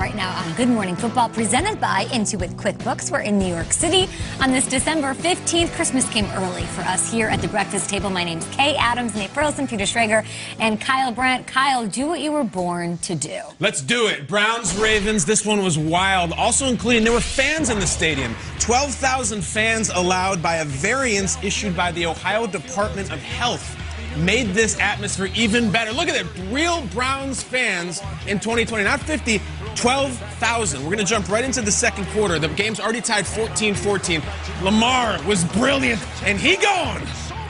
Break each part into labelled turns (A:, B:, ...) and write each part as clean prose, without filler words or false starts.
A: right now on Good Morning Football, presented by Intuit QuickBooks. We're in New York City on this December 15th. Christmas came early for us here at the breakfast table. My name's Kay Adams, Nate Burleson, Peter Schrager, and Kyle Brandt. Kyle, do what you were born to do.
B: Let's do it. Browns, Ravens, this one was wild. Also including, there were fans in the stadium. 12,000 fans allowed by a variance issued by the Ohio Department of Health. Made this atmosphere even better. Look at it. Real Browns fans in 2020. Not 50, 12,000. We're going to jump right into the second quarter. The game's already tied 14-14. Lamar was brilliant, and he gone.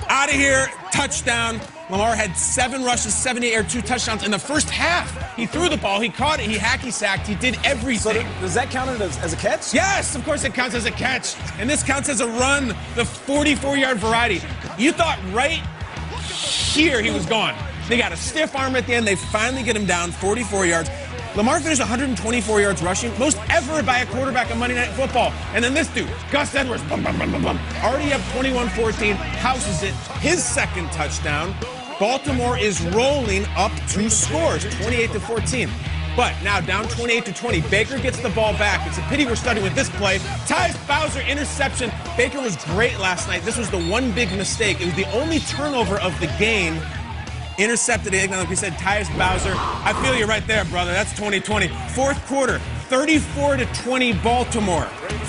B: Out of here, touchdown. Lamar had 7 rushes, 78 or 2 touchdowns in the first half. He threw the ball, he caught it, he hacky-sacked, he did everything.
C: So does that count as a catch?
B: Yes, of course it counts as a catch. And this counts as a run, the 44-yard variety. You thought right here he was gone. They got a stiff arm at the end. They finally get him down 44 yards. Lamar finished 124 yards rushing, most ever by a quarterback in Monday Night Football. And then this dude, Gus Edwards, already up 21-14, houses it, his second touchdown. Baltimore is rolling up 2 scores, 28-14. But now down 28-20. Baker gets the ball back. It's a pity we're starting with this play. Tyus Bowser interception. Baker was great last night. This was the one big mistake. It was the only turnover of the game. Intercepted it. Like we said, Tyus Bowser. I feel you right there, brother. That's 2020. Fourth quarter, 34-20 Baltimore.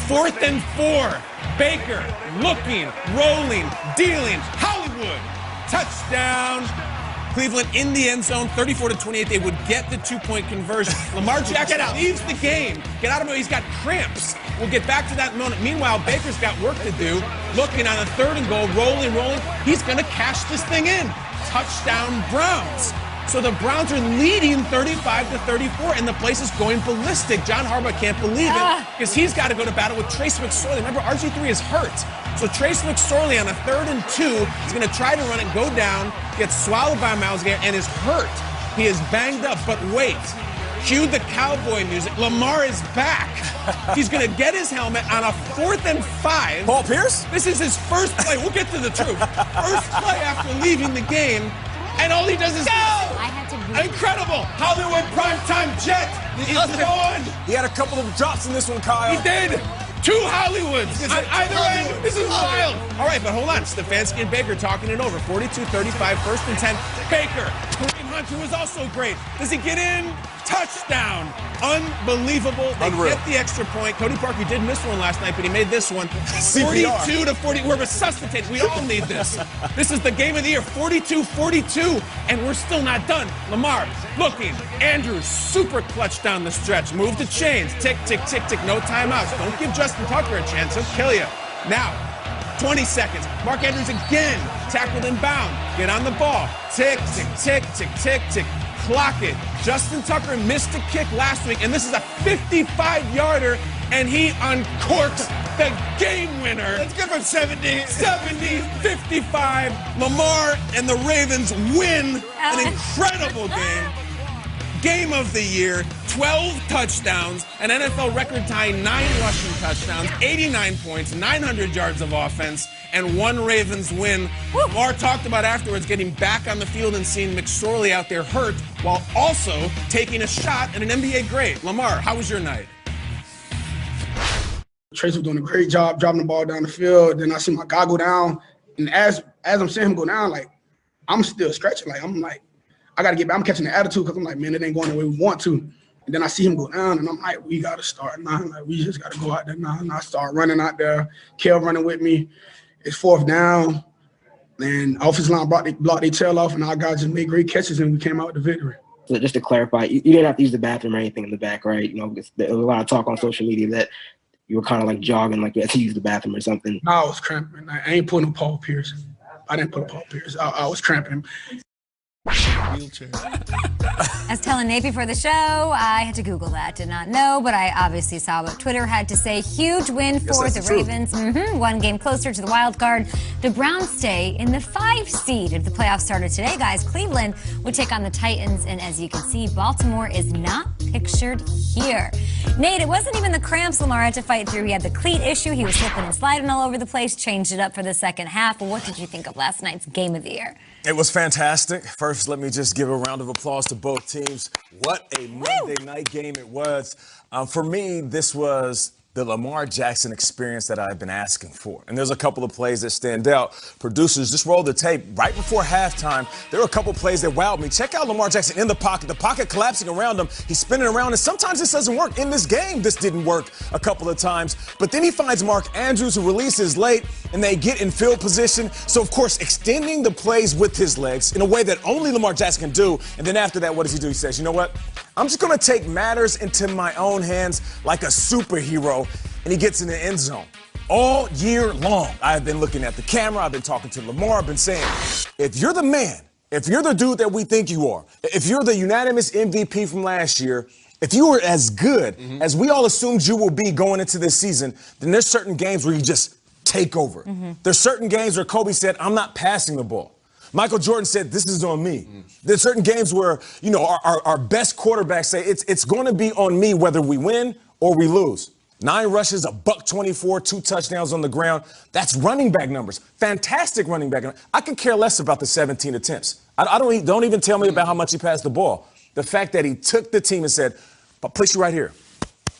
B: 4th and 4. Baker looking, rolling, dealing. Hollywood. Touchdown. Cleveland in the end zone, 34-28. They would get the 2-point conversion. Lamar Jackson leaves the game. Get out of it. He's got cramps. We'll get back to that moment. Meanwhile, Baker's got work to do. Looking on a 3rd and goal, rolling. He's going to cash this thing in. Touchdown Browns. So the Browns are leading 35-34, and the place is going ballistic. John Harbaugh can't believe it because he's got to go to battle with Trace McSorley. Remember, RG3 is hurt. So Trace McSorley on a 3rd and 2 is going to try to run it, go down, get swallowed by Myles Garrett, and is hurt. He is banged up, but wait. Cue the cowboy music. Lamar is back. He's going to get his helmet on a 4th and 5.
C: Paul Pierce?
B: This is his first play. We'll get to the truth. First play after leaving the game, and all he does is go! Incredible! Hollywood primetime jet is on!
C: He had a couple of drops in this one, Kyle.
B: He did! 2 Hollywoods on either end. This is wild. All right, but hold on. Stefanski and Baker talking it over. 42-35, 1st and 10. Baker. Kareem Hunt, who was also great. Does he get in? Touchdown. Unbelievable. They get the extra point. Cody Parkey did miss one last night, but he made this one. 42-40. We're resuscitated. We all need this. This is the game of the year. 42-42, and we're still not done. Lamar looking. Andrews super clutch down the stretch. Move the chains. Tick, tick, tick, tick. No timeouts. Don't give Justin Tucker a chance. He'll kill you. Now, 20 seconds. Mark Andrews again. Tackled and bound. Get on the ball. Tick, tick, tick, tick, tick, tick. Clock it. Justin Tucker missed a kick last week, and this is a 55-yarder, and he uncorks the game winner.
C: That's good from 70.
B: 55. Lamar and the Ravens win an incredible game. Game of the year, 12 touchdowns, an NFL record-tying 9 rushing touchdowns, 89 points, 900 yards of offense, and 1 Ravens win. Lamar talked about afterwards getting back on the field and seeing McSorley out there hurt while also taking a shot at an NBA great. Lamar, how was your night?
D: Trace was doing a great job dropping the ball down the field. Then I see my guy go down, and as I'm seeing him go down, like, I'm still stretching. Like, I'm like, I got to get back. I'm catching the attitude because I'm like, man, it ain't going the way we want to. And then I see him go down, and I'm like, we got to start now. Like, we just got to go out there now. And I start running out there. Kel running with me. It's 4th down. And offensive line blocked their tail off, and our guys just made great catches, and we came out with the victory.
E: So just to clarify, you didn't have to use the bathroom or anything in the back, right? You know, there was a lot of talk on social media that you were kind of like jogging, like you had to use the bathroom or something.
D: No, I was cramping. I ain't putting Paul Pierce. I didn't put Paul Pierce. I was cramping.
A: Wheelchair. I was telling Nate before the show, I had to Google that. Did not know, but I obviously saw what Twitter had to say. Huge win for the Ravens. 1 game closer to the wild card. The Browns stay in the 5 seed if the playoffs started today, guys. Cleveland would take on the Titans, and as you can see, Baltimore is not pictured here. Nate, it wasn't even the cramps Lamar had to fight through. He had the cleat issue. He was slipping and sliding all over the place, changed it up for the second half. Well, what did you think of last night's game of the year?
C: It was fantastic. First, let me just give a round of applause to both teams. What a Monday night game it was. For me, this was the Lamar Jackson experience that I've been asking for. And there's a couple of plays that stand out. Producers, just roll the tape. Right before halftime, there were a couple of plays that wowed me. Check out Lamar Jackson in the pocket collapsing around him. He's spinning around, and sometimes this doesn't work. In this game, this didn't work a couple of times. But then he finds Mark Andrews, who releases late, and they get in field position. So, of course, extending the plays with his legs in a way that only Lamar Jackson can do. And then after that, what does he do? He says, you know what? I'm just going to take matters into my own hands like a superhero. And he gets in the end zone. All year long, I've been looking at the camera. I've been talking to Lamar. I've been saying, if you're the man, if you're the dude that we think you are, if you're the unanimous MVP from last year, if you were as good as we all assumed you will be going into this season, then there's certain games where you just take over. There's certain games where Kobe said, I'm not passing the ball. Michael Jordan said, this is on me. There's certain games where, you know, our best quarterbacks say it's going to be on me whether we win or we lose. 9 rushes, $124, 2 touchdowns on the ground. That's running back numbers. Fantastic running back numbers. I could care less about the 17 attempts. Don't even tell me about how much he passed the ball. The fact that he took the team and said, I'll place you right here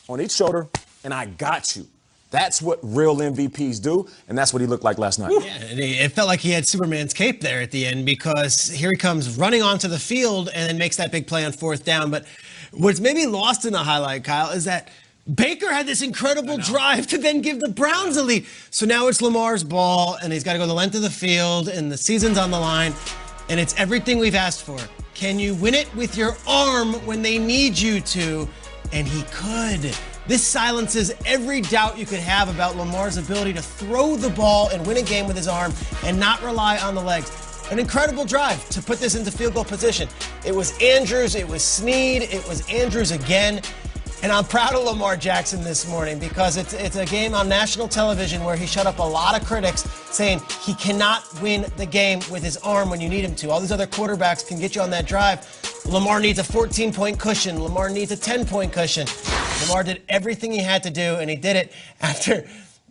C: on each shoulder, and I got you. That's what real MVPs do, and that's what he looked like last night.
F: Yeah, and it felt like he had Superman's cape there at the end, because here he comes running onto the field and then makes that big play on 4th down. But what's maybe lost in the highlight, Kyle, is that Baker had this incredible drive to then give the Browns a lead. So now it's Lamar's ball, and he's got to go the length of the field, and the season's on the line, and it's everything we've asked for. Can you win it with your arm when they need you to? And he could. This silences every doubt you could have about Lamar's ability to throw the ball and win a game with his arm and not rely on the legs. An incredible drive to put this into field goal position. It was Andrews, it was Snead, it was Andrews again. And I'm proud of Lamar Jackson this morning, because it's a game on national television where he shut up a lot of critics saying he cannot win the game with his arm when you need him to. All these other quarterbacks can get you on that drive. Lamar needs a 14-point cushion. Lamar needs a 10-point cushion. Lamar did everything he had to do, and he did it after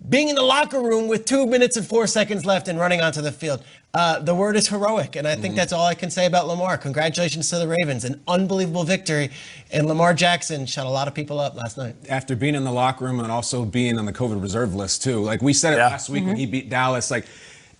F: being in the locker room with 2 minutes and 4 seconds left and running onto the field. The word is heroic, and I think that's all I can say about Lamar. Congratulations to the Ravens. An unbelievable victory, and Lamar Jackson shut a lot of people up last night.
B: After being in the locker room and also being on the COVID reserve list, too. Like we said it last week when he beat Dallas, like,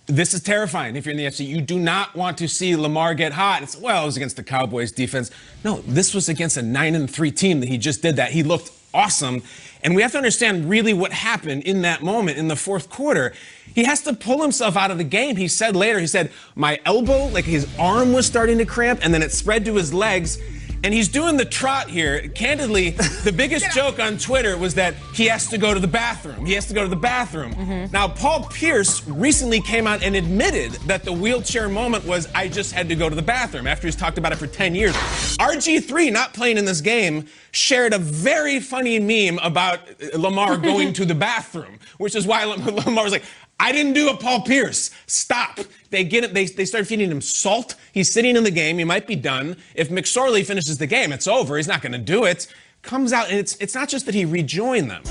B: this is terrifying if you're in the NFC. You do not want to see Lamar get hot. It was against the Cowboys defense. No, this was against a 9-3 team that he just did that. He looked awesome. And we have to understand really what happened in that moment in the fourth quarter. He has to pull himself out of the game. He said later, he said, my elbow, like his arm was starting to cramp, and then it spread to his legs. And he's doing the trot here. Candidly, the biggest joke on Twitter was that he has to go to the bathroom. He has to go to the bathroom. Now, Paul Pierce recently came out and admitted that the wheelchair moment was, I just had to go to the bathroom, after he's talked about it for 10 years. RG3, not playing in this game, shared a very funny meme about Lamar going to the bathroom, which is why Lamar was like, I didn't do a Paul Pierce. Stop. They get it. They start feeding him salt. He's sitting in the game. He might be done. If McSorley finishes the game, it's over. He's not going to do it. Comes out, and it's not just that he rejoined them.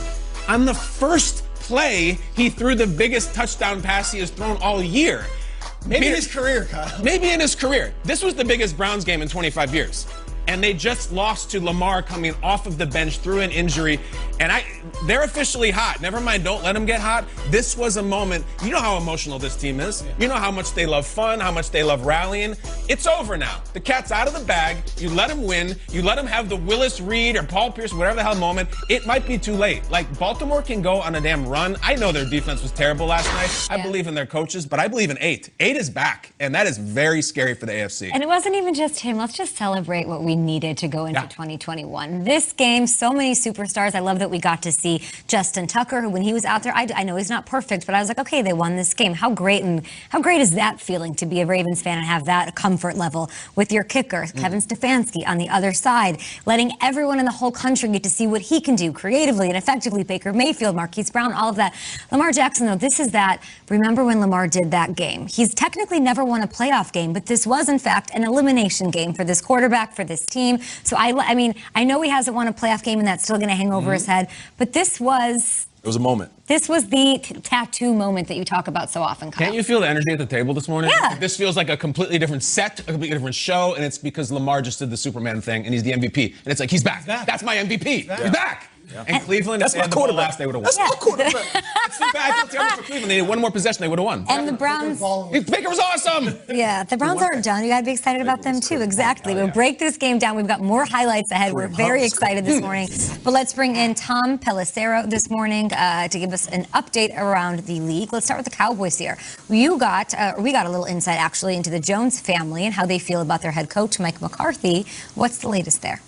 B: On the first play, he threw the biggest touchdown pass he has thrown all year.
F: Maybe in his career, Kyle.
B: Maybe in his career. This was the biggest Browns game in 25 years. And they just lost to Lamar coming off of the bench through an injury. And they're officially hot. Never mind, don't let them get hot. This was a moment. You know how emotional this team is. You know how much they love fun, how much they love rallying. It's over now. The cat's out of the bag. You let him win. You let him have the Willis Reed or Paul Pierce, whatever the hell moment. It might be too late. Like, Baltimore can go on a damn run. I know their defense was terrible last night. I believe in their coaches, but I believe in 8. 8 is back, and that is very scary for the AFC.
A: And it wasn't even just him. Let's just celebrate what we needed to go into 2021. This game, so many superstars. I love that we got to see Justin Tucker, who when he was out there, I know he's not perfect, but I was like, okay, they won this game. How great is that feeling to be a Ravens fan and have that comfort level with your kicker, Kevin Stefanski, on the other side, letting everyone in the whole country get to see what he can do creatively and effectively. Baker Mayfield, Marquise Brown, all of that. Lamar Jackson, though, this is that. Remember when Lamar did that game? He's technically never won a playoff game, but this was, in fact, an elimination game for this quarterback, for this this team. So I mean, I know he hasn't won a playoff game, and that's still going to hang over his head. But this was.
C: It was a moment.
A: This was the tattoo moment that you talk about so often, Kyle.
B: Can't you feel the energy at the table this morning?
A: Yeah.
B: This feels like a completely different set, a completely different show, and it's because Lamar just did the Superman thing, and he's the MVP. And it's like, he's back. That's my MVP. He's back. Yeah. And Cleveland,
C: that's my quarterback.
B: Last, they would have won.
C: That's my quarterback.
B: It's too bad for Cleveland. They needed one more possession, they would have won.
A: And the Browns.
B: Baker was awesome.
A: Yeah, the Browns aren't done. You got to be excited about them, too. Exactly. We'll break this game down. We've got more highlights ahead. We're very excited this morning. But let's bring in Tom Pelissero this morning to give us an update around the league. Let's start with the Cowboys here. We got a little insight, actually, into the Jones family and how they feel about their head coach, Mike McCarthy. What's the latest there?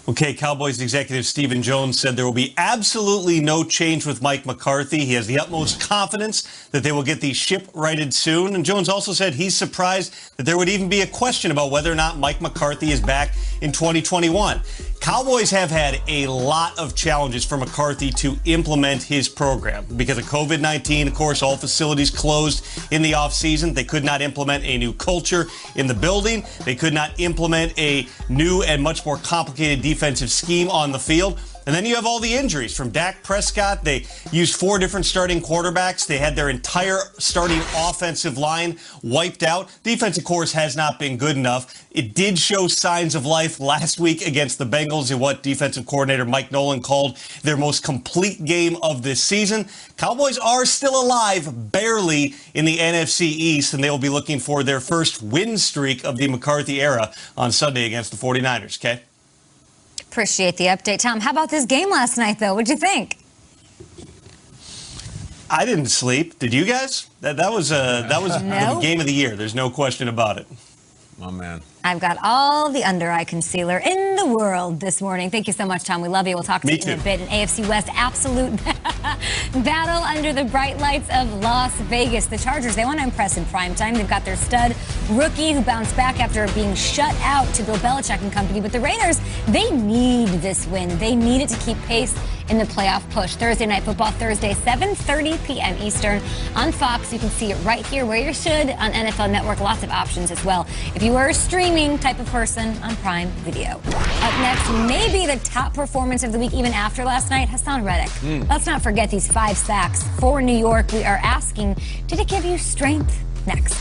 G: Okay, Cowboys executive Stephen Jones said there will be absolutely no change with Mike McCarthy. He has the utmost confidence that they will get the ship righted soon. And Jones also said he's surprised that there would even be a question about whether or not Mike McCarthy is back in 2021. Cowboys have had a lot of challenges for McCarthy to implement his program. Because of COVID-19, of course, all facilities closed in the offseason. They could not implement a new culture in the building. They could not implement a new and much more complicated defensive scheme on the field. And then you have all the injuries from Dak Prescott. They used 4 different starting quarterbacks. They had their entire starting offensive line wiped out. Defense, of course, has not been good enough. It did show signs of life last week against the Bengals in what defensive coordinator Mike Nolan called their most complete game of this season. Cowboys are still alive, barely, in the NFC East, and they will be looking for their first win streak of the McCarthy era on Sunday against the 49ers, okay?
A: Appreciate the update, Tom. How about this game last night, though? What'd you think?
G: I didn't sleep. Did you guys? That was the game of the year. There's no question about it.
B: Oh, man.
A: I've got all the under-eye concealer in the world this morning. Thank you so much, Tom. We love you. We'll talk to you in a bit. An AFC West absolute battle under the bright lights of Las Vegas. The Chargers, they want to impress in primetime. They've got their stud rookie who bounced back after being shut out to Bill Belichick and company. But the Raiders, they need this win. They need it to keep pace in the playoff push. Thursday Night Football, Thursday, 7:30 p.m. Eastern on Fox. You can see it right here where you should on NFL Network. Lots of options as well. If you are a streaming type of person on Prime Video. Up next, maybe the top performance of the week, even after last night, Hassan Reddick. Let's not forget these 5 sacks for New York. We are asking, did it give you strength? Next.